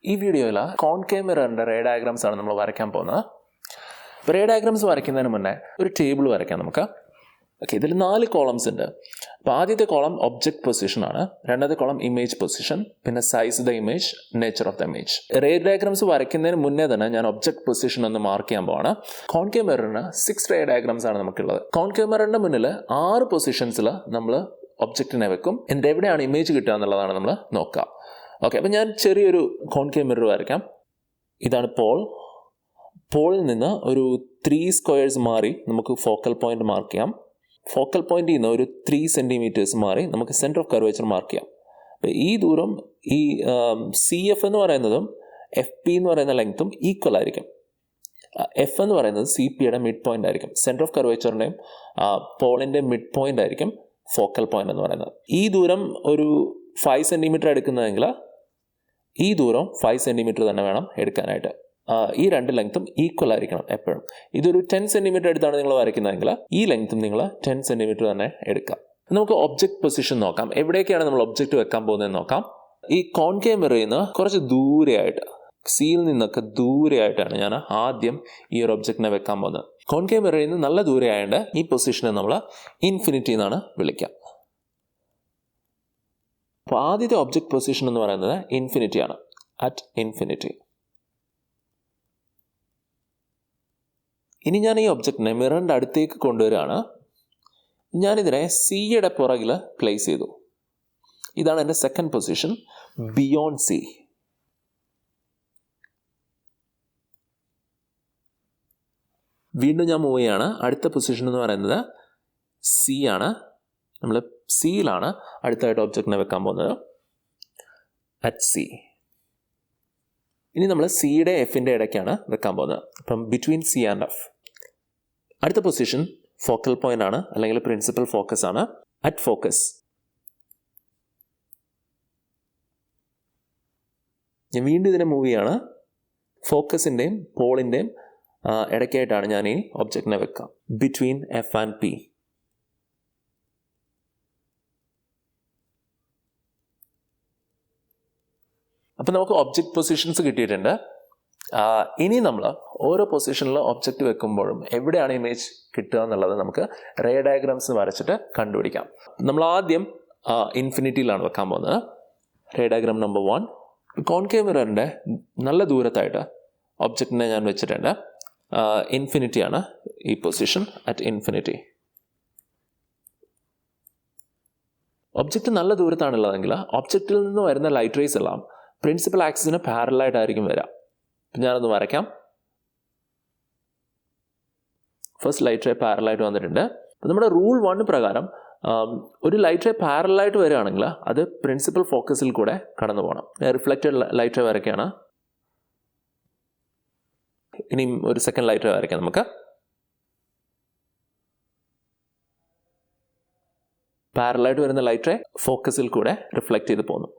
ഈ വീഡിയോയിൽ കോൺകേവ് മിററിൻ്റെ റേ ഡയഗ്രാംസ് ആണ് നമ്മൾ വരയ്ക്കാൻ പോകുന്നത്. അപ്പോൾ റേ ഡയഗ്രാംസ് വരയ്ക്കുന്നതിന് മുന്നേ ഒരു ടേബിൾ വരയ്ക്കാം നമുക്ക്. ഓക്കെ, ഇതിൽ 4 കോളംസ് ഉണ്ട്. അപ്പോൾ ആദ്യത്തെ കോളം ഒബ്ജക്റ്റ് പൊസിഷൻ ആണ്, രണ്ടാമത്തെ കോളം ഇമേജ് പൊസിഷൻ, പിന്നെ size the image, nature of the image. Ray diagrams വരയ്ക്കുന്നതിന് മുന്നേ തന്നെ ഞാൻ ഒബ്ജക്റ്റ് പൊസിഷൻ ഒന്ന് മാർക്ക് ചെയ്യാൻ പോവാണ്. കോൺകേവ് മിററിന് 6 റേ ഡയഗ്രാംസ് ആണ് നമുക്കുള്ളത്. കോൺകേവ് മിററിൻ്റെ മുന്നിൽ 6 പൊസിഷൻസിൽ നമ്മൾ ഒബ്ജക്റ്റിനെ വെക്കും. എന്നിട്ട് എവിടെയാണ് ഇമേജ് കിട്ടുക എന്നുള്ളതാണ് നമ്മൾ നോക്കുക. ഓക്കെ, അപ്പോൾ ഞാൻ ചെറിയൊരു കോൺകേവ് മിറർ വരയ്ക്കാം. ഇതാണ് പോളിൽ നിന്ന് ഒരു 3 സ്ക്വയേഴ്സ് മാറി നമുക്ക് ഫോക്കൽ പോയിന്റ് മാർക്ക് ചെയ്യാം. ഫോക്കൽ പോയിന്റിൽ നിന്ന് ഒരു 3 സെൻറ്റിമീറ്റേഴ്സ് മാറി നമുക്ക് സെൻറ്റർ ഓഫ് കർവേച്ചർ മാർക്ക് ചെയ്യാം. അപ്പോൾ ഈ ദൂരം ഈ CF എന്ന് പറയുന്നതും FP എന്ന് പറയുന്ന ലെങ്ത്തും ഈക്വൽ ആയിരിക്കും. F എന്ന് പറയുന്നത് CPയുടെ മിഡ് പോയിന്റ് ആയിരിക്കും. സെൻറ്റർ ഓഫ് കർവേച്ചറിൻ്റെയും പോളിൻ്റെ മിഡ് പോയിന്റ് ആയിരിക്കും ഫോക്കൽ പോയിന്റ് എന്ന് പറയുന്നത്. ഈ ദൂരം ഒരു 5 സെൻറ്റിമീറ്റർ എടുക്കുന്നതെങ്കിൽ ഈ ദൂരം 5 സെൻറ്റിമീറ്റർ തന്നെ വേണം എടുക്കാനായിട്ട്. ഈ 2 ലെങ്ത്തും ഈക്വൽ ആയിരിക്കണം എപ്പോഴും. ഇതൊരു 10 സെൻറ്റിമീറ്റർ എടുത്താണ് നിങ്ങൾ വരയ്ക്കുന്നതെങ്കിൽ ഈ ലെങ്ത്തും നിങ്ങൾ 10 സെൻറ്റിമീറ്റർ തന്നെ എടുക്കാം. നമുക്ക് ഒബ്ജക്റ്റ് പൊസിഷൻ നോക്കാം. എവിടേക്കാണ് നമ്മൾ ഒബ്ജക്റ്റ് വെക്കാൻ പോകുന്നതെന്ന് നോക്കാം. ഈ കോൺകേവ് മിററിൽ നിന്ന് കുറച്ച് ദൂരെയായിട്ട്, സിയിൽ നിന്നൊക്കെ ദൂരെയായിട്ടാണ് ഞാൻ ആദ്യം ഈ ഒരു ഒബ്ജക്റ്റിനെ വെക്കാൻ പോകുന്നത്. കോൺകേവ് മിററിൽ നിന്ന് നല്ല ദൂരെ ആയതുകൊണ്ട് ഈ പൊസിഷനെ നമ്മൾ ഇൻഫിനിറ്റി എന്നാണ് വിളിക്കുക. അപ്പോൾ ആദ്യത്തെ ഒബ്ജക്റ്റ് പൊസിഷൻ എന്ന് പറയുന്നത് ഇൻഫിനിറ്റി ആണ്, അറ്റ് ഇൻഫിനിറ്റി. ഇനി ഞാൻ ഈ ഒബ്ജക്റ്റിനെ മിററിൻ്റെ അടുത്തേക്ക് കൊണ്ടുവരികയാണ്. ഞാനിതിനെ സിയുടെ പുറകിൽ പ്ലേസ് ചെയ്തു. ഇതാണ് എൻ്റെ സെക്കൻഡ് പൊസിഷൻ, ബിയോണ്ട് സി. വീണ്ടും ഞാൻ മൂവ് ചെയ്യാണ്. അടുത്ത പൊസിഷൻ എന്ന് പറയുന്നത് സി ആണ്. നമ്മൾ സിയിലാണ് അടുത്തായിട്ട് ഒബ്ജക്റ്റിനെ വെക്കാൻ പോകുന്നത്, അറ്റ് സി. ഇനി നമ്മൾ സിയുടെ എഫിൻ്റെ ഇടയ്ക്കാണ് വെക്കാൻ പോകുന്നത്, അപ്പം ബിറ്റ്വീൻ സി ആൻഡ് എഫ്. അടുത്ത പൊസിഷൻ ഫോക്കൽ പോയിന്റ് ആണ്, അല്ലെങ്കിൽ പ്രിൻസിപ്പൽ ഫോക്കസ് ആണ്, അറ്റ് ഫോക്കസ്. ഞാൻ വീണ്ടും ഇതിനെ മൂവ് ചെയ്യാണ്. ഫോക്കസിൻ്റെയും പോളിൻ്റെയും ഇടയ്ക്കായിട്ടാണ് ഞാൻ ഈ ഒബ്ജക്റ്റിനെ വെക്കുക, ബിറ്റ്വീൻ എഫ് ആൻഡ് പി. അപ്പം നമുക്ക് ഒബ്ജക്റ്റ് പൊസിഷൻസ് കിട്ടിയിട്ടുണ്ട്. ഇനി നമ്മൾ ഓരോ പൊസിഷനിൽ ഒബ്ജക്റ്റ് വെക്കുമ്പോഴും എവിടെയാണ് ഇമേജ് കിട്ടുക എന്നുള്ളത് നമുക്ക് റേ ഡയഗ്രാംസ് വരച്ചിട്ട് കണ്ടുപിടിക്കാം. നമ്മൾ ആദ്യം ഇൻഫിനിറ്റിയിലാണ് വെക്കാൻ പോകുന്നത്. Ray diagram number 1. കോൺകേവ് മിററിൻ്റെ നല്ല ദൂരത്തായിട്ട് ഒബ്ജക്റ്റിനെ ഞാൻ വെച്ചിട്ടുണ്ട്. ഇൻഫിനിറ്റിയാണ് ഈ പൊസിഷൻ, അറ്റ് ഇൻഫിനിറ്റി. ഒബ്ജക്റ്റ് നല്ല ദൂരത്താണുള്ളതെങ്കിൽ ഒബ്ജക്റ്റിൽ നിന്ന് വരുന്ന ലൈറ്റ് റേസ് എല്ലാം പ്രിൻസിപ്പൽ ആക്സിസിന് പാരലായിട്ടായിരിക്കും വരിക. ഞാനൊന്ന് വരയ്ക്കാം. ഫസ്റ്റ് ലൈറ്റ് റേ പാരലായിട്ട് വന്നിട്ടുണ്ട്. നമ്മുടെ റൂൾ 1 പ്രകാരം ഒരു ലൈറ്റ് റേ പാരലായിട്ട് വരികയാണെങ്കിൽ അത് പ്രിൻസിപ്പൽ ഫോക്കസിൽ കൂടെ കടന്നു പോകണം. റിഫ്ലക്റ്റഡ് ലൈറ്റ് റേ വരയ്ക്കുകയാണ്. ഇനിയും ഒരു സെക്കൻഡ് ലൈറ്റ് റേ വരയ്ക്കാം നമുക്ക്. പാരലായിട്ട് വരുന്ന ലൈറ്റ് റേ ഫോക്കസിൽ കൂടെ റിഫ്ലക്റ്റ് ചെയ്ത് പോകുന്നു.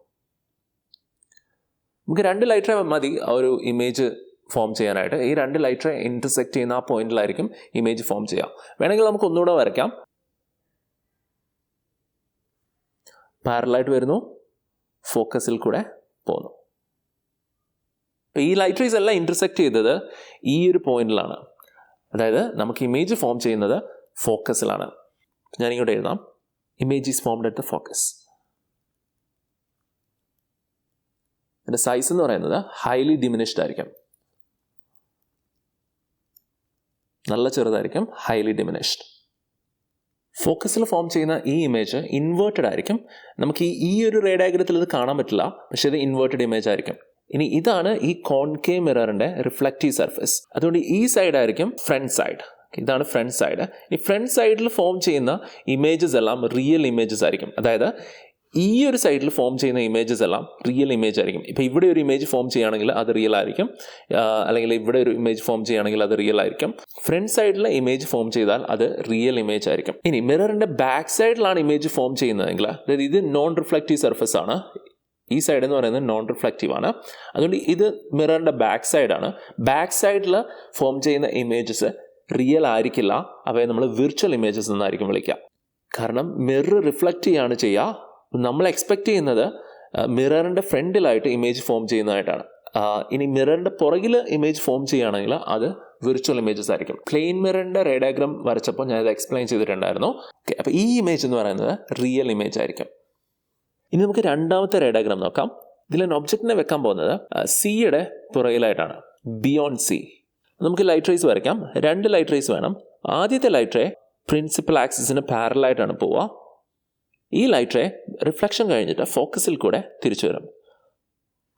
നമുക്ക് 2 ലൈറ്റ് റേ മതി ആ ഒരു ഇമേജ് ഫോം ചെയ്യാനായിട്ട്. ഈ 2 ലൈറ്റ് റേ ഇൻ്റർസെക്റ്റ് ചെയ്യുന്ന ആ പോയിന്റിലായിരിക്കും ഇമേജ് ഫോം ചെയ്യാം. വേണമെങ്കിൽ നമുക്ക് ഒന്നുകൂടെ വരയ്ക്കാം. പാരലായിട്ട് വരുന്നു, ഫോക്കസിൽ കൂടെ പോകുന്നു. അപ്പോൾ ഈ ലൈറ്റ് റേസ് എല്ലാം ഇൻ്റർസെക്റ്റ് ചെയ്തത് ഈ ഒരു പോയിന്റിലാണ്. അതായത് നമുക്ക് ഇമേജ് ഫോം ചെയ്യുന്നത് ഫോക്കസിലാണ്. ഞാനിങ്ങോട്ട് എഴുതാം, image is formed at the focus. അതിൻ്റെ സൈസ് എന്ന് പറയുന്നത് ഹൈലി ഡിമിനിഷ്ഡ് ആയിരിക്കും, നല്ല ചെറുതായിരിക്കും, ഹൈലി ഡിമിനിഷ്ഡ്. ഫോക്കസിൽ ഫോം ചെയ്യുന്ന ഈ ഇമേജ് ഇൻവേർട്ടഡ് ആയിരിക്കും. നമുക്ക് ഈ ഒരു റേ ഡയഗ്രത്തിൽ ഇത് കാണാൻ പറ്റില്ല, പക്ഷേ ഇത് ഇൻവേർട്ടഡ് ഇമേജ് ആയിരിക്കും. ഇനി ഇതാണ് ഈ കോൺകേവ് മിററിൻ്റെ റിഫ്ലക്റ്റീവ് സർഫസ്. അതുകൊണ്ട് ഈ സൈഡ് ആയിരിക്കും ഫ്രണ്ട് സൈഡ്. ഇതാണ് ഫ്രണ്ട് സൈഡ്. ഈ ഫ്രണ്ട് സൈഡിൽ ഫോം ചെയ്യുന്ന ഇമേജസ് എല്ലാം റിയൽ ഇമേജസ് ആയിരിക്കും. അതായത് ഈ ഒരു സൈഡിൽ ഫോം ചെയ്യുന്ന ഇമേജസ് എല്ലാം റിയൽ ഇമേജ് ആയിരിക്കും. ഇപ്പോൾ ഇവിടെ ഒരു ഇമേജ് ഫോം ചെയ്യുകയാണെങ്കിൽ അത് റിയൽ ആയിരിക്കും, അല്ലെങ്കിൽ ഇവിടെ ഒരു ഇമേജ് ഫോം ചെയ്യുകയാണെങ്കിൽ അത് റിയൽ ആയിരിക്കും. ഫ്രണ്ട് സൈഡിൽ ഇമേജ് ഫോം ചെയ്താൽ അത് റിയൽ ഇമേജ് ആയിരിക്കും. ഇനി മിററിൻ്റെ ബാക്ക് സൈഡിലാണ് ഇമേജ് ഫോം ചെയ്യുന്നതെങ്കിൽ, അതായത് ഇത് നോൺ റിഫ്ലക്റ്റീവ് സർഫസ് ആണ്, ഈ സൈഡ് എന്ന് പറയുന്നത് നോൺ റിഫ്ലക്റ്റീവ് ആണ്. അതുകൊണ്ട് ഇത് മിററിൻ്റെ ബാക്ക് സൈഡാണ്. ബാക്ക് സൈഡിൽ ഫോം ചെയ്യുന്ന ഇമേജസ് റിയൽ ആയിരിക്കില്ല, അവയെ നമ്മൾ വിർച്വൽ ഇമേജസ് എന്നായിരിക്കും വിളിക്കുക. കാരണം മിറർ റിഫ്ലക്റ്റ് ചെയ്യുകയാണ് ചെയ്യുക. നമ്മൾ എക്സ്പെക്റ്റ് ചെയ്യുന്നത് മിററിൻ്റെ ഫ്രണ്ടിലായിട്ട് ഇമേജ് ഫോം ചെയ്യുന്നതായിട്ടാണ്. ഇനി മിററിൻ്റെ പുറകിൽ ഇമേജ് ഫോം ചെയ്യുകയാണെങ്കിൽ അത് വിർച്വൽ ഇമേജസ് ആയിരിക്കും. പ്ലെയിൻ മിററിൻ്റെ റേ ഡയഗ്രാം വരച്ചപ്പോൾ ഞാനത് എക്സ്പ്ലെയിൻ ചെയ്തിട്ടുണ്ടായിരുന്നു. ഓക്കെ, അപ്പോൾ ഈ ഇമേജ് എന്ന് പറയുന്നത് റിയൽ ഇമേജ് ആയിരിക്കും. ഇനി നമുക്ക് രണ്ടാമത്തെ റേ ഡയഗ്രാം നോക്കാം. ഇതിൽ ഒബ്ജക്റ്റിനെ വെക്കാൻ പോകുന്നത് സിയുടെ പുറകിലായിട്ടാണ്, ബിയോണ്ട് സി. നമുക്ക് ലൈറ്റ് റേസ് വരയ്ക്കാം. 2 ലൈറ്റ് റേസ് വേണം. ആദ്യത്തെ ലൈറ്റ് റേ പ്രിൻസിപ്പൽ ആക്സിസിന് പാരലായിട്ടാണ് പോവുക. ഈ ലൈറ്റ് റേ റിഫ്ലക്ഷൻ കഴിഞ്ഞിട്ട് ഫോക്കസിൽ കൂടെ തിരിച്ചു വരും.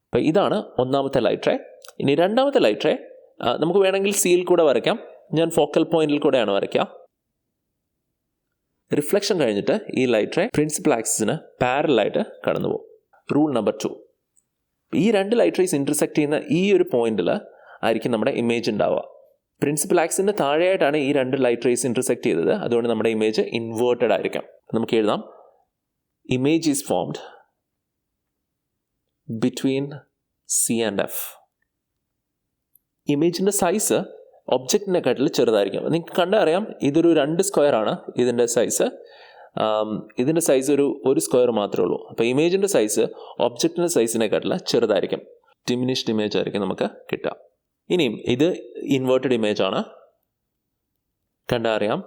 അപ്പോൾ ഇതാണ് ഒന്നാമത്തെ ലൈറ്റ് റേ. ഇനി രണ്ടാമത്തെ ലൈറ്റ് റേ നമുക്ക് വേണമെങ്കിൽ സിയിൽ കൂടെ വരയ്ക്കാം. ഞാൻ ഫോക്കൽ പോയിന്റിൽ കൂടെയാണ് വരയ്ക്കുക. റിഫ്ലക്ഷൻ കഴിഞ്ഞിട്ട് ഈ ലൈറ്റ് റേ പ്രിൻസിപ്പൽ ആക്സിസിന് പാരലായിട്ട് കടന്നു പോകും. Rule number 2. ഈ 2 ലൈറ്റ് റേസ് ഇൻ്റർസെക്റ്റ് ചെയ്യുന്ന ഈ ഒരു പോയിന്റിൽ ആയിരിക്കും നമ്മുടെ ഇമേജ് ഉണ്ടാവുക. പ്രിൻസിപ്പൽ ആക്സിസിൻ്റെ താഴെയായിട്ടാണ് ഈ 2 ലൈറ്റ് റേസ് ഇൻ്റർസെക്റ്റ് ചെയ്തത്. അതുകൊണ്ട് നമ്മുടെ ഇമേജ് ഇൻവേർട്ടഡ് ആയിരിക്കും. നമുക്ക് എഴുതാം, image is formed between C and F. ഇമേജിൻ്റെ സൈസ് ഒബ്ജക്റ്റിനെക്കാട്ടിൽ ചെറുതായിരിക്കും. നിങ്ങൾക്ക് കണ്ടറിയാം, ഇതൊരു 2 സ്ക്വയർ ആണ് ഇതിൻ്റെ സൈസ്. ഇതിൻ്റെ സൈസ് ഒരു സ്ക്വയർ മാത്രമേ ഉള്ളൂ. അപ്പോൾ ഇമേജിൻ്റെ സൈസ് ഒബ്ജക്റ്റിൻ്റെ സൈസിനെക്കാട്ടിൽ ചെറുതായിരിക്കും. ഡിമിനിഷ്ഡ് ഇമേജ് ആയിരിക്കും നമുക്ക് കിട്ടുക. ഇനിയും ഇത് ഇൻവേർട്ടഡ് ഇമേജ് ആണ്. കണ്ടറിയാം,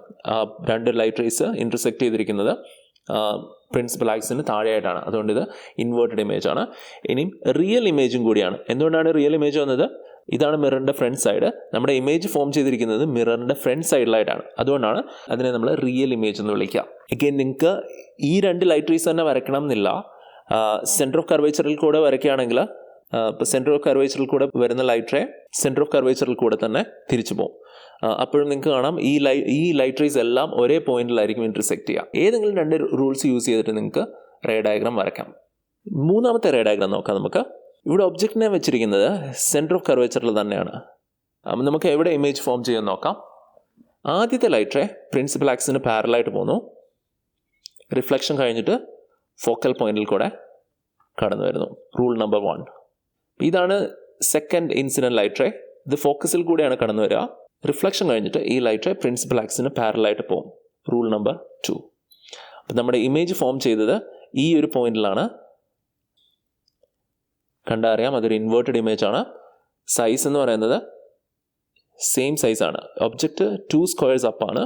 2 ലൈറ്റ് റേസ് ഇൻ്റർസെക്റ്റ് ചെയ്തിരിക്കുന്നത് പ്രിൻസിപ്പൽ ആക്സിസിന് താഴെയായിട്ടാണ്. അതുകൊണ്ട് ഇത് ഇൻവേർട്ടഡ് ഇമേജ് ആണ്. ഇനിയും റിയൽ ഇമേജും കൂടിയാണ്. എന്തുകൊണ്ടാണ് റിയൽ ഇമേജ് വന്നത്? ഇതാണ് മിററിൻ്റെ ഫ്രണ്ട് സൈഡ്. നമ്മുടെ ഇമേജ് ഫോം ചെയ്തിരിക്കുന്നത് മിററിൻ്റെ ഫ്രണ്ട് സൈഡിലായിട്ടാണ്. അതുകൊണ്ടാണ് അതിനെ നമ്മൾ റിയൽ ഇമേജ് എന്ന് വിളിക്കുക. എഗെയിൻ നിങ്ങൾക്ക് ഈ 2 ലൈറ്റ് റേസ് തന്നെ വരയ്ക്കണം എന്നില്ല. സെൻറ്റർ ഓഫ് കർവേച്ചറിൽ കൂടെ വരയ്ക്കുകയാണെങ്കിൽ ഇപ്പോൾ സെൻറ്റർ ഓഫ് കർവേച്ചറിൽ കൂടെ വരുന്ന ലൈറ്റ് റേ സെൻറ്റർ ഓഫ് കർവേച്ചറിൽ കൂടെ തന്നെ തിരിച്ചു പോകും. അപ്പോഴും നിങ്ങൾക്ക് കാണാം ഈ ലൈറ്റ് റേസ് എല്ലാം ഒരേ പോയിന്റിലായിരിക്കും ഇൻ്റർസെക്റ്റ് ചെയ്യുക. ഏതെങ്കിലും 2 റൂൾസ് യൂസ് ചെയ്തിട്ട് നിങ്ങൾക്ക് റേ ഡയഗ്രാം വരയ്ക്കാം. മൂന്നാമത്തെ റേ ഡയഗ്രാം നോക്കാം നമുക്ക്. ഇവിടെ ഒബ്ജക്റ്റിനെ വെച്ചിരിക്കുന്നത് സെൻറ്റർ ഓഫ് കർവേച്ചറിൽ തന്നെയാണ്. നമുക്ക് എവിടെ ഇമേജ് ഫോം ചെയ്യാൻ നോക്കാം. ആദ്യത്തെ ലൈറ്റ് റേ പ്രിൻസിപ്പൽ ആക്സിസിന് പാരലായിട്ട് പോകുന്നു. റിഫ്ലക്ഷൻ കഴിഞ്ഞിട്ട് ഫോക്കൽ പോയിന്റിൽ കൂടെ കടന്നു വരുന്നു. Rule number 1. ഇതാണ് സെക്കൻഡ് ഇൻസിഡൻറ്റ് ലൈറ്റ് റേ. ഇത് ഫോക്കസിൽ കൂടെയാണ് കടന്നു വരിക. റിഫ്ലക്ഷൻ കഴിഞ്ഞിട്ട് ഈ ലൈറ്റ് റേ പ്രിൻസിപ്പൽ ആക്സിസിന് പാരലായിട്ട് പോകും. Rule number 2. അപ്പം നമ്മുടെ ഇമേജ് ഫോം ചെയ്തത് ഈ ഒരു പോയിന്റിലാണ്. കണ്ടറിയാം, അതൊരു ഇൻവേർട്ടഡ് ഇമേജ് ആണ്. സൈസ് എന്ന് പറയുന്നത് സെയിം സൈസാണ്. ഒബ്ജക്റ്റ് 2 സ്ക്വയേഴ്സ് അപ്പാണ്,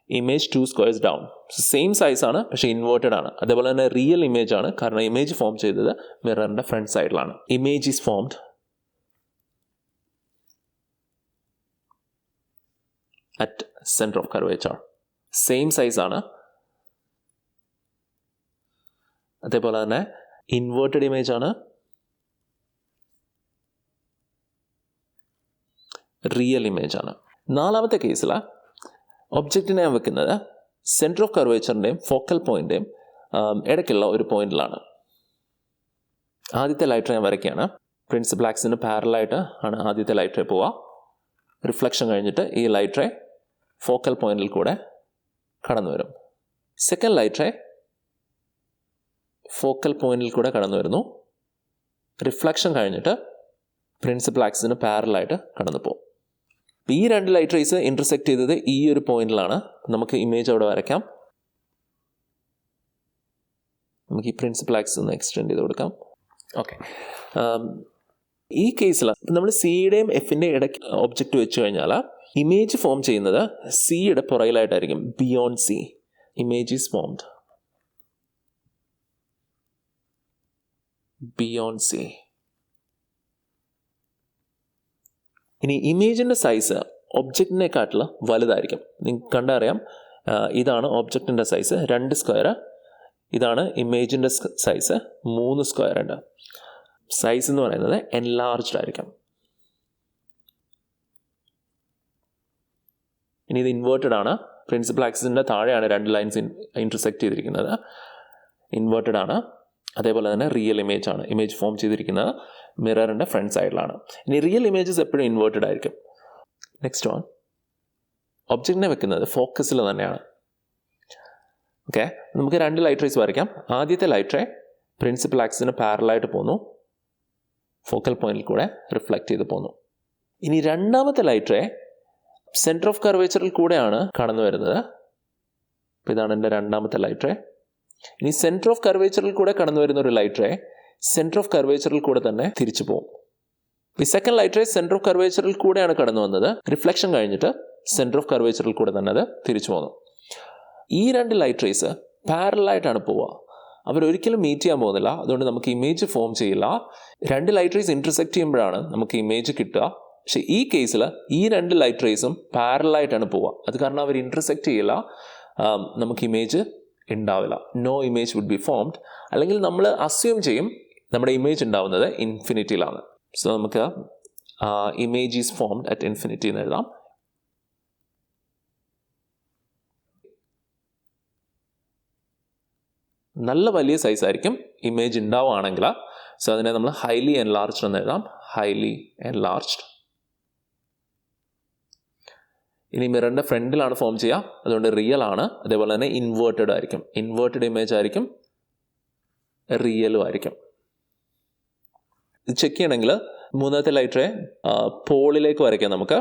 ഇമേജ് 2 സ്ക്വയേഴ്സ് ഡൗൺ. സെയിം സൈസാണ്, പക്ഷേ ഇൻവേർട്ടഡ് ആണ്. അതേപോലെ തന്നെ റിയൽ ഇമേജ് ആണ്, കാരണം ഇമേജ് ഫോം ചെയ്തത് മിററിൻ്റെ ഫ്രണ്ട് സൈഡിലാണ്. Image is formed at centre of curvature. Same സൈസാണ്. അതേപോലെ തന്നെ ഇൻവേർട്ടഡ് ഇമേജ് ആണ്, റിയൽ ഇമേജ് ആണ്. നാലാമത്തെ കേസിൽ ഒബ്ജക്റ്റിനെ ഞാൻ വെക്കുന്നത് സെൻറ്റർ ഓഫ് കർവേച്ചറിൻ്റെയും ഫോക്കൽ പോയിൻ്റെയും ഇടയ്ക്കുള്ള ഒരു പോയിന്റിലാണ്. ആദ്യത്തെ ലൈറ്റ് റേ ഞാൻ വരയ്ക്കുകയാണ്. പ്രിൻസിപ്പൽ ആക്സിസിന് പാരലായിട്ട് ആണ് ആദ്യത്തെ ലൈറ്റ് റേ പോവുക. റിഫ്ലക്ഷൻ കഴിഞ്ഞിട്ട് ഈ ലൈറ്റ് റേ ഫോക്കൽ പോയിന്റിൽ കൂടെ കടന്നു വരും. സെക്കൻഡ് ലൈറ്റ് റേ ഫോക്കൽ പോയിന്റിൽ കൂടെ കടന്നു വരുന്നു. റിഫ്ലക്ഷൻ കഴിഞ്ഞിട്ട് പ്രിൻസിപ്പൽ ആക്സിസിന് പാരലായിട്ട് കടന്നു പോകും. ഈ 2 ലൈറ്റ് റേസ് ഇൻ്റർസെക്റ്റ് ചെയ്തത് ഈ ഒരു പോയിന്റിലാണ്. നമുക്ക് ഇമേജ് അവിടെ വരയ്ക്കാം. നമുക്ക് ഈ പ്രിൻസിപ്പൽ ആക്സിസ് ഒന്ന് എക്സ്റ്റെൻഡ് ചെയ്ത് കൊടുക്കാം. ഓക്കെ, ഈ കേസിൽ നമ്മൾ സിയുടെയും എഫിൻ്റെയും ഇടയ്ക്ക് ഒബ്ജക്റ്റ് വെച്ച് കഴിഞ്ഞാൽ ഇമേജ് ഫോം ചെയ്യുന്നത് സിയുടെ പുറകിലായിട്ടായിരിക്കും, beyond C. Image is formed beyond C. ഇനി ഇമേജിൻ്റെ സൈസ് ഒബ്ജക്റ്റിനെക്കാട്ടിൽ വലുതായിരിക്കും. നിങ്ങൾക്ക് കണ്ടറിയാം, ഇതാണ് ഒബ്ജക്റ്റിൻ്റെ സൈസ് 2 സ്ക്വയർ. ഇതാണ് ഇമേജിൻ്റെ സൈസ് 3 സ്ക്വയർ ഉണ്ട്. സൈസ് എന്ന് പറയുന്നത് എൻലാർജ്ഡ് ആയിരിക്കും. ഇനി ഇത് ഇൻവേർട്ടഡ് ആണ്. പ്രിൻസിപ്പൽ ആക്സിസിൻ്റെ താഴെയാണ് 2 ലൈൻസ് ഇൻ്റർസെക്റ്റ് ചെയ്തിരിക്കുന്നത്. ഇൻവേർട്ടഡ് ആണ്. അതേപോലെ തന്നെ റിയൽ ഇമേജ് ആണ്. ഇമേജ് ഫോം ചെയ്തിരിക്കുന്നത് മിററിൻ്റെ ഫ്രണ്ട് സൈഡിലാണ്. ഇനി റിയൽ ഇമേജസ് എപ്പോഴും ഇൻവേർട്ടഡ് ആയിരിക്കും. നെക്സ്റ്റ് വൺ, ഒബ്ജക്റ്റിനെ വെക്കുന്നത് ഫോക്കസിൽ തന്നെയാണ്. ഓക്കെ, നമുക്ക് 2 ലൈറ്റ് റേസ് വരയ്ക്കാം. ആദ്യത്തെ ലൈറ്റ് റേ പ്രിൻസിപ്പൽ ആക്സിസിന് പാരലായിട്ട് പോകുന്നു. ഫോക്കൽ പോയിന്റിൽ കൂടെ റിഫ്ലക്റ്റ് ചെയ്ത് പോകുന്നു. ഇനി രണ്ടാമത്തെ ലൈറ്റ് റേ സെൻറ്റർ ഓഫ് കർവേച്ചറിൽ കൂടെയാണ് കടന്നു വരുന്നത്. അപ്പോൾ ഇതാണ് എൻ്റെ രണ്ടാമത്തെ ലൈറ്റ് റേ. ഇനി സെൻറ്റർ ഓഫ് കർവേച്ചറിൽ കൂടെ കടന്നു വരുന്ന ഒരു ലൈറ്റ് റേ സെൻറ്റർ ഓഫ് കർവേച്ചറിൽ കൂടെ തന്നെ തിരിച്ചു പോകും. ഈ second light ray centre of കർവേച്ചറിൽ കൂടെയാണ് കടന്നു വന്നത്. റിഫ്ലക്ഷൻ കഴിഞ്ഞിട്ട് സെൻറ്റർ ഓഫ് കർവേച്ചറിൽ കൂടെ തന്നെ അത് തിരിച്ചു പോന്നു. ഈ രണ്ട് ലൈറ്റ് റേസ് പാരലായിട്ടാണ് പോവുക. അവരൊരിക്കലും മീറ്റ് ചെയ്യാൻ പോകുന്നില്ല. അതുകൊണ്ട് നമുക്ക് ഇമേജ് ഫോം ചെയ്യില്ല. രണ്ട് ലൈറ്റ് റേസ് ഇൻ്റർസെക്റ്റ് ചെയ്യുമ്പോഴാണ് നമുക്ക് ഇമേജ് കിട്ടുക. പക്ഷേ ഈ കേസിൽ ഈ രണ്ട് ലൈറ്റ് റേസും പാരലായിട്ടാണ് പോവുക. അത് കാരണം അവർ ഇൻ്റർസെക്റ്റ് ചെയ്യില്ല, നമുക്ക് ഇമേജ് ഉണ്ടാവില്ല. No image would be formed. അല്ലെങ്കിൽ നമ്മൾ അസ്യൂം ചെയ്യും നമ്മുടെ ഇമേജ് ഉണ്ടാവുന്നത് ഇൻഫിനിറ്റിയിലാണ്. സോ നമുക്ക് image is formed at infinity എന്ന് എഴുതാം. നല്ല വലിയ സൈസ് ആയിരിക്കും ഇമേജ് ഉണ്ടാവുകയാണെങ്കിൽ. സോ അതിനെ നമ്മൾ ഹൈലി എൻലാർജ്ഡ് എന്ന് എഴുതാം. Highly enlarged. ഇനി മിററിൻ്റെ ഫ്രണ്ടിലാണ് ഫോം ചെയ്യുക, അതുകൊണ്ട് റിയൽ ആണ്. അതേപോലെ തന്നെ ഇൻവേർട്ടഡ് ആയിരിക്കും. ഇൻവേർട്ടഡ് ഇമേജ് ആയിരിക്കും, റിയലും ആയിരിക്കും. ഇത് ചെക്ക് ചെയ്യണമെങ്കിൽ മൂന്നാമത്തെ ലൈറ്റ് റേ പോളിലേക്ക് വരയ്ക്കാം നമുക്ക്.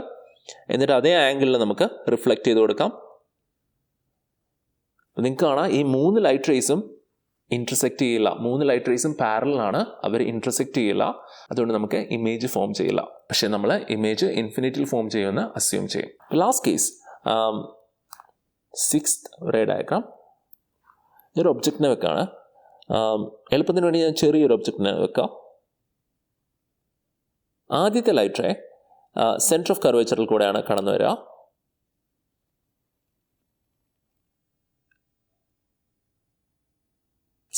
എന്നിട്ട് അതേ ആംഗിളിൽ നമുക്ക് റിഫ്ലക്റ്റ് ചെയ്ത് കൊടുക്കാം. നിങ്ങൾക്ക് കാണാം ഈ മൂന്ന് ലൈറ്റ് റേസും ഇൻ്റർസെക്റ്റ് ചെയ്യില്ല. മൂന്ന് ലൈറ്റ് റേസും പാരലാണ്, അവർ ഇൻ്റർസെക്റ്റ് ചെയ്യില്ല. അതുകൊണ്ട് നമുക്ക് ഇമേജ് ഫോം ചെയ്യില്ല. പക്ഷേ നമ്മൾ ഇമേജ് ഇൻഫിനിറ്റിയിൽ ഫോം ചെയ്യുമെന്ന് അസ്യൂം ചെയ്യും. Last case, sixth ray diagram. ഇതൊരു ഒബ്ജക്റ്റിനെ വെക്കാണ്. എളുപ്പത്തിന് വേണ്ടി ഞാൻ ചെറിയൊരു ഒബ്ജക്റ്റിനെ വെക്കാം. ആദ്യത്തെ ലൈറ്റ് റേ സെൻറ്റർ ഓഫ് കർവേച്ചറിൽ കൂടെയാണ് കടന്നു വരിക.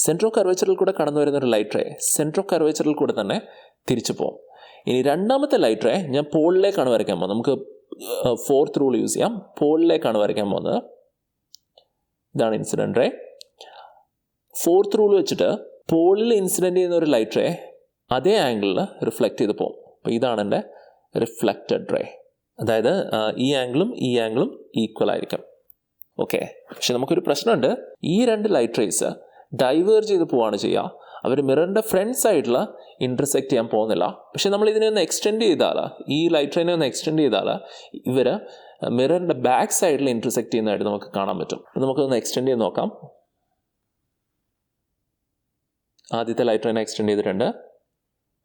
സെൻറ്റർ ഓഫ് കർവേച്ചറിൽ കൂടെ കടന്നു വരുന്നൊരു ലൈറ്റ് റേ സെൻറ്റർ ഓഫ് കർവേച്ചറിൽ കൂടെ തന്നെ തിരിച്ചു പോകും. ഇനി രണ്ടാമത്തെ ലൈറ്റ് റേ ഞാൻ പോളിലേക്കാണ് വരയ്ക്കാൻ പോകുന്നത്. നമുക്ക് ഫോർത്ത് റൂൾ യൂസ് ചെയ്യാം. പോളിലേക്കാണ് വരയ്ക്കാൻ പോകുന്നത്. ഇതാണ് ഇൻസിഡൻറ്റ് റേ. ഫോർത്ത് റൂൾ വെച്ചിട്ട് പോളിൽ ഇൻസിഡൻറ്റ് ചെയ്യുന്ന ഒരു ലൈറ്റ് റേ അതേ ആംഗിളിൽ റിഫ്ലക്റ്റ് ചെയ്ത് പോകും. അപ്പോൾ ഇതാണ് എൻ്റെ റിഫ്ലക്റ്റഡ് റേ. അതായത് ഈ ആംഗിളും ഈ ആംഗിളും ഈക്വൽ ആയിരിക്കും. ഓക്കെ, പക്ഷെ നമുക്കൊരു പ്രശ്നമുണ്ട്. ഈ രണ്ട് ലൈറ്റ് റേസ് ഡൈവേർജ് ചെയ്ത് പോവുകയാണ് ചെയ്യുക. അവർ മിററിൻ്റെ ഫ്രണ്ട് സൈഡിൽ ഇൻ്റർസെക്റ്റ് ചെയ്യാൻ പോകുന്നില്ല. പക്ഷേ നമ്മൾ ഇതിനെ ഒന്ന് എക്സ്റ്റെൻഡ് ചെയ്താൽ, ഈ ലൈറ്റ് റേനെ ഒന്ന് എക്സ്റ്റെൻഡ് ചെയ്താൽ ഇവർ മിററിൻ്റെ ബാക്ക് സൈഡിൽ ഇൻ്റർസെക്റ്റ് ചെയ്യുന്നതായിട്ട് നമുക്ക് കാണാൻ പറ്റും. നമുക്കൊന്ന് എക്സ്റ്റെൻഡ് ചെയ്ത് നോക്കാം. ആദ്യത്തെ ലൈറ്റ് റേനെ എക്സ്റ്റെൻഡ് ചെയ്തിട്ടുണ്ട്.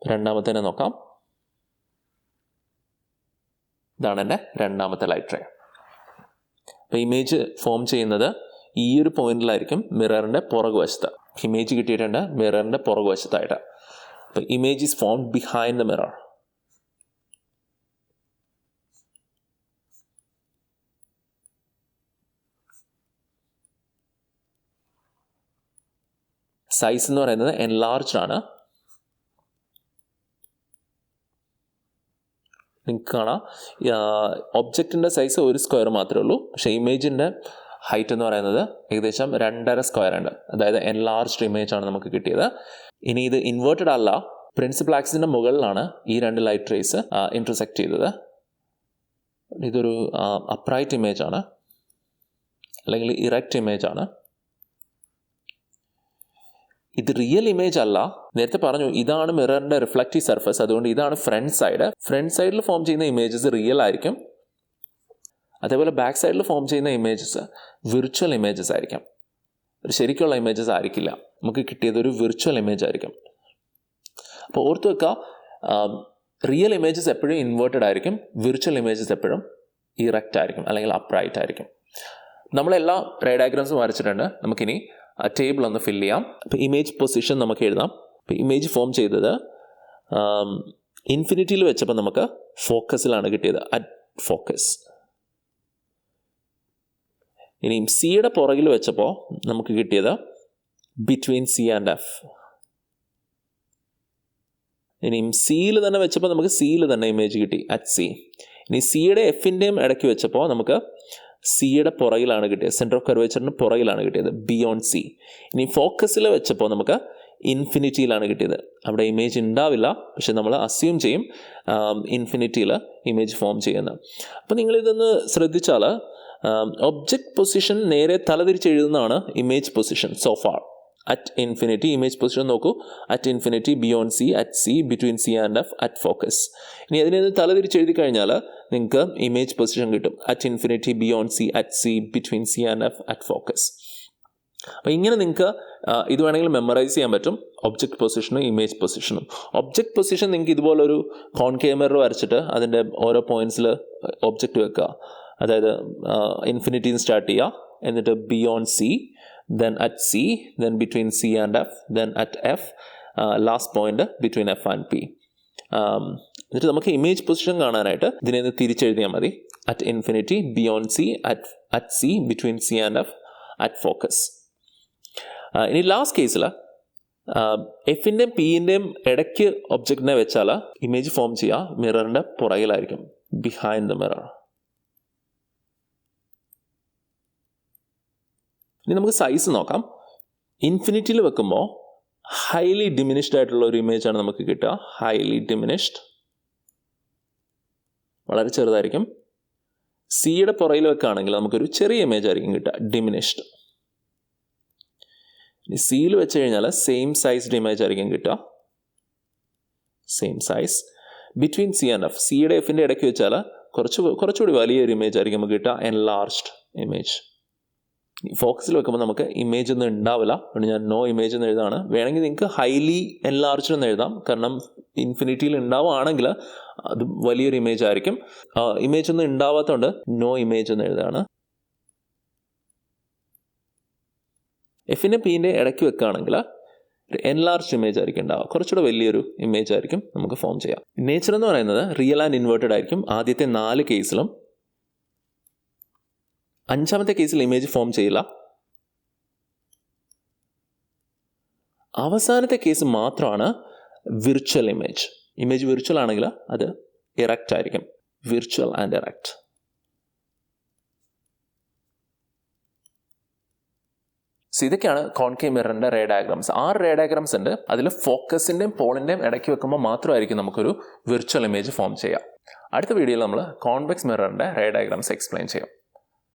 രണ്ടാമത്തേനെ നോക്കാം. ഇതാണ് എൻ്റെ രണ്ടാമത്തെ ലൈറ്റ് റേ. അപ്പോൾ ഇമേജ് ഫോം ചെയ്യുന്നത് ഈ ഒരു പോയിന്റിലായിരിക്കും, മിററിൻ്റെ പുറകുവശത്ത്. ഇമേജ് കിട്ടിയിട്ടുണ്ട് മിററിൻ്റെ പുറകുവശത്തായിട്ട്. അപ്പോൾ image is formed behind the mirror. Size എന്ന് പറയുന്നത് എൻലാർജ്ഡ് ആണ്. നിങ്ങൾക്ക് കാണാം ഒബ്ജക്റ്റിൻ്റെ സൈസ് ഒരു സ്ക്വയർ മാത്രമേ ഉള്ളൂ. പക്ഷേ ഇമേജിൻ്റെ ഹൈറ്റ് എന്ന് പറയുന്നത് ഏകദേശം 2.5 സ്ക്വയർ ഉണ്ട്. അതായത് എൻലാർജ്ഡ് ഇമേജ് ആണ് നമുക്ക് കിട്ടിയത്. ഇനി ഇത് ഇൻവേർട്ടഡ് അല്ല, പ്രിൻസിപ്പൽ ആക്സിസിൻ്റെ മുകളിലാണ് ഈ രണ്ട് ലൈറ്റ് റേസ് ഇൻ്റർസെക്റ്റ് ചെയ്തത്. ഇതൊരു അപ്രൈറ്റ് ഇമേജ് ആണ്, അല്ലെങ്കിൽ ഇറക്റ്റ് ഇമേജ് ആണ്. ഇത് റിയൽ ഇമേജ് അല്ല. നേരത്തെ പറഞ്ഞു ഇതാണ് മിററിൻ്റെ റിഫ്ലക്റ്റീവ് സർഫസ്, അതുകൊണ്ട് ഇതാണ് ഫ്രണ്ട് സൈഡ്. ഫ്രണ്ട് സൈഡിൽ ഫോം ചെയ്യുന്ന ഇമേജസ് റിയൽ ആയിരിക്കും. അതേപോലെ ബാക്ക് സൈഡിൽ ഫോം ചെയ്യുന്ന ഇമേജസ് വിർച്വൽ ഇമേജസ് ആയിരിക്കും. ഒരു ശരിക്കുള്ള ഇമേജസ് ആയിരിക്കില്ല. നമുക്ക് കിട്ടിയത് ഒരു വിർച്വൽ ഇമേജ് ആയിരിക്കും. അപ്പോൾ ഓർത്ത് വെക്കുക, റിയൽ ഇമേജസ് എപ്പോഴും ഇൻവേർട്ടഡ് ആയിരിക്കും, വിർച്വൽ ഇമേജസ് എപ്പോഴും ഇറക്റ്റ് ആയിരിക്കും, അല്ലെങ്കിൽ അപ്രൈറ്റ് ആയിരിക്കും. നമ്മളെല്ലാ റേ ഡയഗ്രാംസും വരച്ചിട്ടുണ്ട്. നമുക്കിനി ടേബിൾ ഒന്ന് ഫില്ല് ചെയ്യാം. അപ്പോൾ ഇമേജ് പൊസിഷൻ നമുക്ക് എഴുതാം. അപ്പോൾ ഇമേജ് ഫോം ചെയ്തത് ഇൻഫിനിറ്റിയിൽ വെച്ചപ്പോൾ നമുക്ക് ഫോക്കസിലാണ് കിട്ടിയത്, അറ്റ് ഫോക്കസ്. ഇനിയും സിയുടെ പുറകിൽ വെച്ചപ്പോൾ നമുക്ക് കിട്ടിയത് ബിറ്റ്വീൻ സി ആൻഡ് എഫ്. ഇനിയും സിയിൽ തന്നെ വെച്ചപ്പോൾ നമുക്ക് സിയിൽ തന്നെ ഇമേജ് കിട്ടി, അറ്റ് സി. ഇനി സിയുടെ എഫിൻ്റെയും ഇടയ്ക്ക് വെച്ചപ്പോൾ നമുക്ക് സിയുടെ പുറകിലാണ് കിട്ടിയത്, സെൻറ്റർ ഓഫ് കർവേച്ചറിന് പുറകിലാണ് കിട്ടിയത്, ബിയോണ്ട് സി. ഇനി ഫോക്കസിൽ വെച്ചപ്പോൾ നമുക്ക് ഇൻഫിനിറ്റിയിലാണ് കിട്ടിയത്. അവിടെ ഇമേജ് ഉണ്ടാവില്ല, പക്ഷെ നമ്മൾ അസ്യൂം ചെയ്യും ഇൻഫിനിറ്റിയിൽ ഇമേജ് ഫോം ചെയ്യുന്നത്. അപ്പോൾ നിങ്ങളിതൊന്ന് ശ്രദ്ധിച്ചാൽ ഒബ്ജക്റ്റ് പൊസിഷൻ നേരെ തലതിരിച്ച് എഴുതുന്നതാണ് image position so far. At infinity image position നോക്കൂ, at infinity, beyond C, at C, between C and F, at focus. ഇനി അതിനെ തലതിരിച്ച് എഴുതി കഴിഞ്ഞാൽ നിങ്ങൾക്ക് ഇമേജ് പൊസിഷൻ കിട്ടും, at infinity, beyond C, at C, between C and F, at focus. അപ്പോൾ ഇങ്ങനെ നിങ്ങൾക്ക് ഇത് വേണമെങ്കിൽ മെമ്മറൈസ് ചെയ്യാൻ പറ്റും, ഒബ്ജക്റ്റ് പൊസിഷനും ഇമേജ് പൊസിഷനും. ഒബ്ജക്റ്റ് പൊസിഷൻ നിങ്ങൾക്ക് ഇതുപോലൊരു കോൺകേവ് മിറർ വരച്ചിട്ട് അതിൻ്റെ ഓരോ പോയിന്റ്സിൽ ഒബ്ജക്റ്റ് വെക്കുക. അതായത് ഇൻഫിനിറ്റിന്ന് സ്റ്റാർട്ട് ചെയ്യുക, എന്നിട്ട് beyond C, then at C, then between C and F, then at F, last point between F and P. എന്നിട്ട് നമുക്ക് ഇമേജ് പൊസിഷൻ കാണാനായിട്ട് ഇതിനെ തിരിച്ചെഴുതിയാൽ മതി. At infinity, beyond C, at C, between C and F, at focus. ഇനി last കേസിൽ എഫിൻ്റെയും പിൻ്റെയും ഇടയ്ക്ക് ഒബ്ജക്റ്റിനെ വെച്ചാൽ ഇമേജ് ഫോം ചെയ്യുക മിററിൻ്റെ പുറകിലായിരിക്കും, ബിഹൈൻഡ് ദ മിറർ. ഇനി നമുക്ക് സൈസ് നോക്കാം. ഇൻഫിനിറ്റിയിൽ വെക്കുമ്പോൾ ഹൈലി ഡിമിനിഷ്ഡ് ആയിട്ടുള്ള ഒരു ഇമേജാണ് നമുക്ക് കിട്ടുക. ഹൈലി ഡിമിനിഷ്ഡ്, വളരെ ചെറുതായിരിക്കും. സിയുടെ പുറകിൽ വെക്കുകയാണെങ്കിൽ നമുക്കൊരു ചെറിയ ഇമേജ് ആയിരിക്കും കിട്ടുക, ഡിമിനിഷ്ഡ്. ഇനി സിയിൽ വെച്ച് കഴിഞ്ഞാൽ സെയിം സൈസ്ഡ് ഇമേജ് ആയിരിക്കും കിട്ടുക, same size. Between C and F, സിയുടെ എഫിൻ്റെ ഇടയ്ക്ക് വെച്ചാൽ കുറച്ചുകൂടി വലിയൊരു ഇമേജ് ആയിരിക്കും നമുക്ക് കിട്ടുക, എൻലാർജ്ഡ് ഇമേജ്. ഫോക്കസിൽ വെക്കുമ്പോൾ നമുക്ക് ഇമേജ് ഒന്നും ഉണ്ടാവില്ല, അതുകൊണ്ട് ഞാൻ നോ ഇമേജ് എന്ന് എഴുതാണ്. വേണമെങ്കിൽ നിങ്ങൾക്ക് ഹൈലി എൻലാർജ്ഡ് എന്ന് എഴുതാം, കാരണം ഇൻഫിനിറ്റിയിൽ ഉണ്ടാവുകയാണെങ്കിൽ അത് വലിയൊരു ഇമേജ് ആയിരിക്കും. ഇമേജ് ഒന്നും ഉണ്ടാവാത്തതുകൊണ്ട് നോ ഇമേജ് എന്ന് എഴുതാണ്. എഫിൻ്റെ പിൻ്റെ ഇടയ്ക്ക് വെക്കുകയാണെങ്കിൽ എൻലാർജ്ഡ് ഇമേജ് ആയിരിക്കും ഉണ്ടാവുക, കുറച്ചുകൂടെ വലിയൊരു ഇമേജ് ആയിരിക്കും നമുക്ക് ഫോം ചെയ്യാം. നേച്ചർ എന്ന് പറയുന്നത് റിയൽ ആൻഡ് ഇൻവേർട്ടഡ് ആയിരിക്കും ആദ്യത്തെ 4 കേസിലും. 5ാമത്തെ കേസിൽ ഇമേജ് ഫോം ചെയ്യില്ല. അവസാനത്തെ കേസ് മാത്രമാണ് വിർച്വൽ ഇമേജ്. ഇമേജ് വിർച്വൽ ആണെങ്കിൽ അത് ഇറക്റ്റ് ആയിരിക്കും, വിർച്വൽ ആൻഡ് ഇറക്റ്റ്. ഇതൊക്കെയാണ് കോൺകേവ് മിററിൻ്റെ റേ ഡയഗ്രാംസ്. 6 റേ ഡയഗ്രാംസ് ഉണ്ട്. അതിൽ ഫോക്കസിൻ്റെയും പോളിൻ്റെയും ഇടയ്ക്ക് വെക്കുമ്പോൾ മാത്രമായിരിക്കും നമുക്കൊരു വിർച്വൽ ഇമേജ് ഫോം ചെയ്യാം. അടുത്ത വീഡിയോയിൽ നമ്മൾ കോൺവെക്സ് മിററിൻ്റെ റേ ഡയഗ്രാംസ് എക്സ്പ്ലെയിൻ ചെയ്യാം.